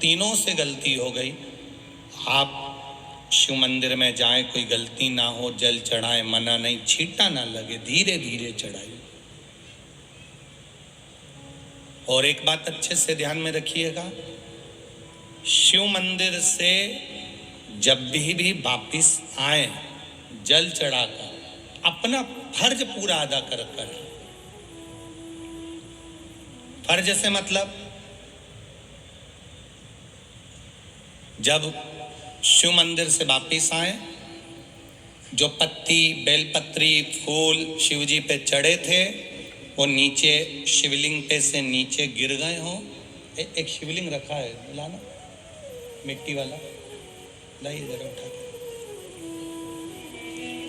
तीनों से गलती हो गई। आप शिव मंदिर में जाएं, कोई गलती ना हो, जल चढ़ाएं, मना नहीं, छींटा ना लगे, धीरे धीरे चढ़ाइए। और एक बात अच्छे से ध्यान में रखिएगा, शिव मंदिर से जब भी वापिस आए, जल चढ़ाकर अपना फर्ज पूरा अदा कर। फर्ज से मतलब जब शिव मंदिर से वापिस आए, जो पत्ती, बेलपत्री, फूल शिव जी पे चढ़े थे वो नीचे शिवलिंग पे से नीचे गिर गए हों। एक शिवलिंग रखा है, लाना मिट्टी वाला, लाइए जरा उठा के।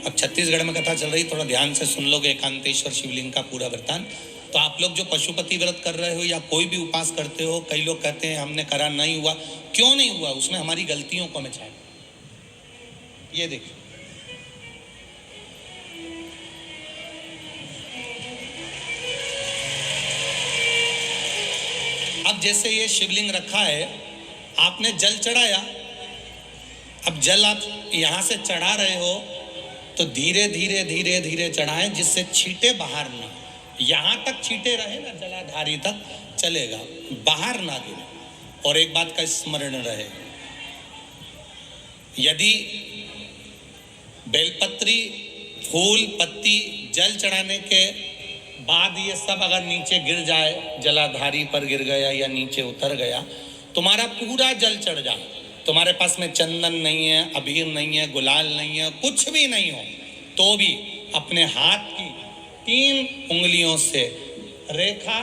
अब छत्तीसगढ़ में कथा चल रही, थोड़ा ध्यान से सुन लोगे एकांतेश्वर शिवलिंग का पूरा वृत्तांत। तो आप लोग जो पशुपति व्रत कर रहे हो या कोई भी उपास करते हो, कई लोग कहते हैं हमने करा नहीं हुआ। क्यों नहीं हुआ? उसमें हमारी गलतियों को हमें छाया। ये देखिए, अब जैसे ये शिवलिंग रखा है, आपने जल चढ़ाया, अब जल आप यहां से चढ़ा रहे हो तो धीरे धीरे धीरे धीरे चढ़ाएं, जिससे छींटे बाहर ना, यहां तक छींटे रहे ना, जलाधारी तक चलेगा, बाहर ना गिरे। और एक बात का स्मरण रहे, यदि बेलपत्री, फूल, पत्ती जल चढ़ाने के बाद ये सब अगर नीचे गिर जाए, जलाधारी पर गिर गया या नीचे उतर गया, तुम्हारा पूरा जल चढ़ जाए, तुम्हारे पास में चंदन नहीं है, अबीर नहीं है, गुलाल नहीं है, कुछ भी नहीं हो, तो भी अपने हाथ की 3 उंगलियों से रेखा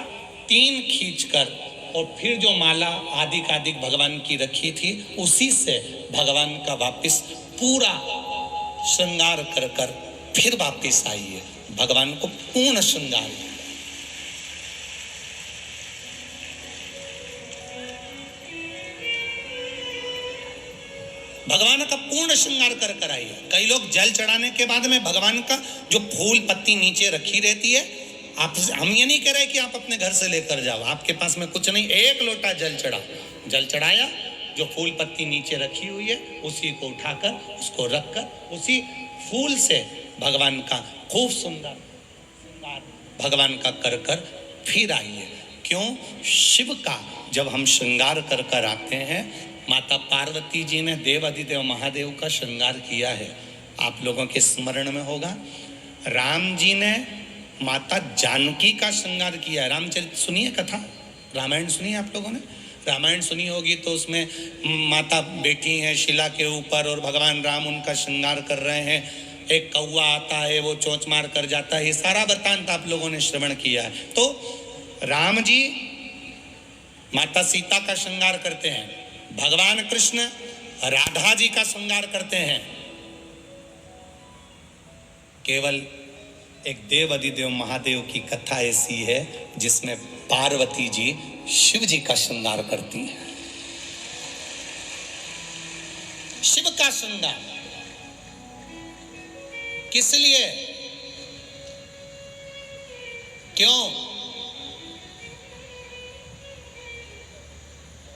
3 खींचकर और फिर जो माला आदिकादिक भगवान की रखी थी उसी से भगवान का वापिस पूरा श्रृंगार कर कर फिर वापिस आइए, भगवान को पूर्ण श्रृंगार। भगवान का पूर्ण श्रृंगार कर कर आइए। कई लोग जल चढ़ाने के बाद में भगवान का जो फूल पत्ती नीचे रखी रहती है, आप, हम ये नहीं कह रहे कि आप अपने घर से लेकर जाओ, आपके पास में कुछ नहीं, 1 लोटा जल चढ़ा, जल चढ़ाया, जो फूल पत्ती नीचे रखी हुई है उसी को उठाकर उसको रखकर उसी फूल से भगवान का खूब सुंदर भगवान का कर कर फिर आइए। क्यों? शिव का जब हम श्रृंगार कर कर आते हैं, माता पार्वती जी ने देव अधिदेव महादेव का श्रृंगार किया है, आप लोगों के स्मरण में होगा। राम जी ने माता जानकी का श्रृंगार किया है। रामचरित सुनिए कथा, रामायण सुनिए, आप लोगों ने रामायण सुनी होगी, तो उसमें माता बैठी हैं शिला के ऊपर और भगवान राम उनका श्रृंगार कर रहे हैं। एक कौवा आता है, वो चोंच मार कर जाता है, ये सारा वृत्तांत आप लोगों ने श्रवण किया है। तो राम जी माता सीता का श्रृंगार करते हैं, भगवान कृष्ण राधा जी का श्रृंगार करते हैं। केवल एक देव अधिदेव महादेव की कथा ऐसी है जिसमें पार्वती जी शिव जी का श्रृंगार करती हैं। शिव का श्रृंगार किस लिए? क्यों?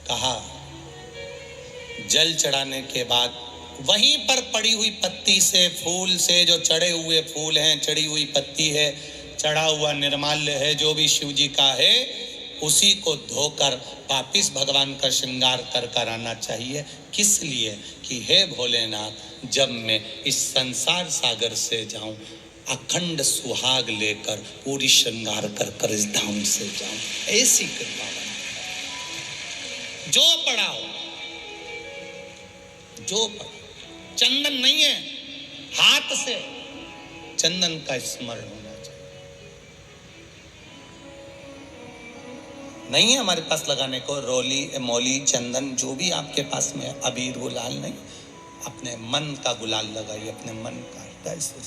कहा जल चढ़ाने के बाद वहीं पर पड़ी हुई पत्ती से, फूल से, जो चढ़े हुए फूल हैं, चढ़ी हुई पत्ती है, चढ़ा हुआ निर्माल्य है, जो भी शिव जी का है, उसी को धोकर वापिस भगवान का श्रृंगार कर कर आना चाहिए। किस लिए? कि हे भोलेनाथ, जब मैं इस संसार सागर से जाऊं, अखंड सुहाग लेकर पूरी श्रृंगार कर कर इस धाम से जाऊं, ऐसी कृपा जो पढ़ाओ, जो पढ़ाओ। चंदन नहीं है, हाथ से चंदन का स्मरण होना चाहिए। नहीं है हमारे पास लगाने को रोली, मौली, चंदन, जो भी आपके पास में है, अबीर गुलाल नहीं, अपने मन का गुलाल लगाइए, अपने मन का हृदय से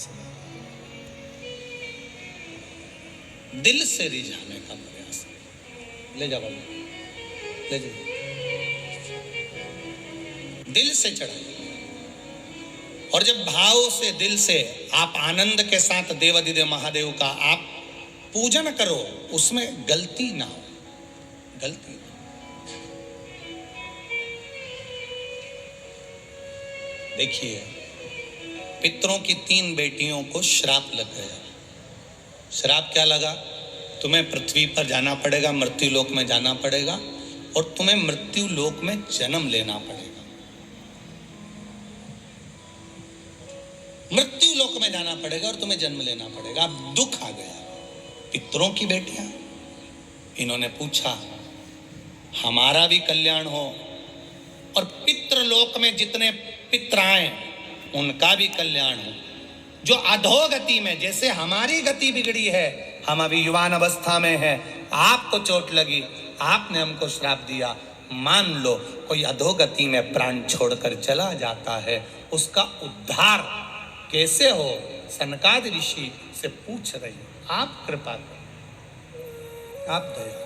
दिल से रिझाने का प्रयास। ले जाओ, ले जाओ, दिल से चढ़ाइए। और जब भाव से, दिल से आप आनंद के साथ देवाधिदेव महादेव का आप पूजन करो, उसमें गलती ना हो, गलती। देखिए, पितरों की 3 बेटियों को श्राप लग गया। श्राप क्या लगा? तुम्हें पृथ्वी पर जाना पड़ेगा, मृत्यु लोक में जाना पड़ेगा, और तुम्हें मृत्यु लोक में जन्म लेना पड़ेगा। मृत्यु लोक में जाना पड़ेगा और तुम्हें जन्म लेना पड़ेगा। अब दुख आ गया। पितरों की बेटियां, इन्होंने पूछा हमारा भी कल्याण हो और पितृलोक में जितने पितर आए उनका भी कल्याण हो। जो अधोगति में, जैसे हमारी गति बिगड़ी है, हम अभी युवान अवस्था में हैं, आपको चोट लगी, आपने हमको श्राप दिया, मान लो कोई अधोगति में प्राण छोड़कर चला जाता है, उसका उद्धार कैसे हो? सनकादि ऋषि से पूछ रही, आप कृपा करें, आप दया